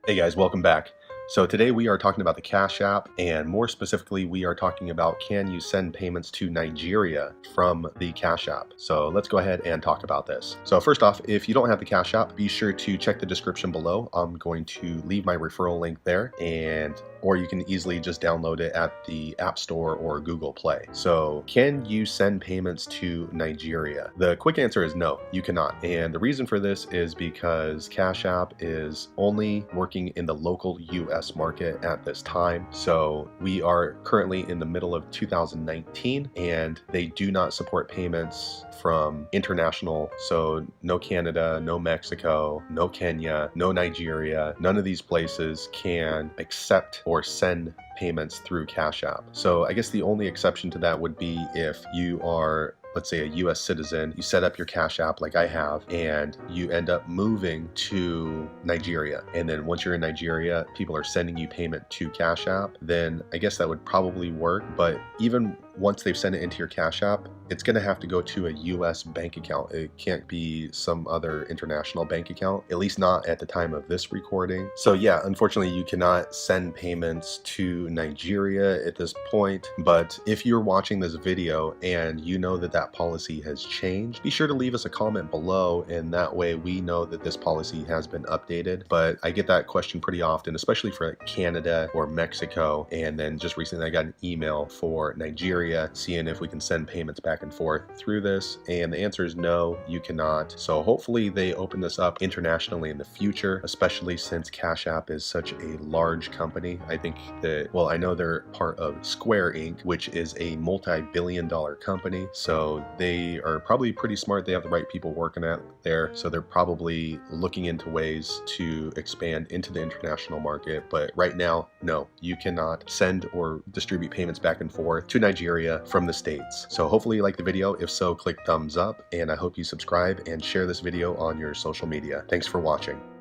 Hey guys, welcome back. So today we are talking about the Cash App, and more specifically we are talking about can you send payments to Nigeria from the Cash App. So let's go ahead and talk about this. So first off, if you don't have the Cash App, be sure to check the description below. I'm going to leave my referral link there, or you can easily just download it at the App Store or Google Play. So can you send payments to Nigeria? The quick answer is no, you cannot. And the reason for this is because Cash App is only working in the local US market at this time. So we are currently in the middle of 2019 and they do not support payments from international. So no Canada, no Mexico, no Kenya, no Nigeria. None of these places can accept or send payments through Cash App. So I guess the only exception to that would be if you are, let's say, a US citizen, you set up your Cash App like I have, and you end up moving to Nigeria. And then once you're in Nigeria, people are sending you payment to Cash App, then I guess that would probably work. But even once they've sent it into your Cash App, it's gonna have to go to a US bank account. It can't be some other international bank account, at least not at the time of this recording. So yeah, unfortunately you cannot send payments to Nigeria at this point. But if you're watching this video and you know that that policy has changed, be sure to leave us a comment below, and that way we know that this policy has been updated. But I get that question pretty often, especially for Canada or Mexico, and then just recently I got an email for Nigeria seeing if we can send payments back and forth through this, and the answer is no, you cannot. So hopefully they open this up internationally in the future, especially since Cash App is such a large company. I think that, well, I know they're part of Square Inc., which is a multi-billion-dollar company, so they are probably pretty smart. They have the right people working out there, so they're probably looking into ways to expand into the international market. But right now, no, you cannot send or distribute payments back and forth to Nigeria from the States. So hopefully you like the video. If so, click thumbs up, and I hope you subscribe and share this video on your social media. Thanks for watching.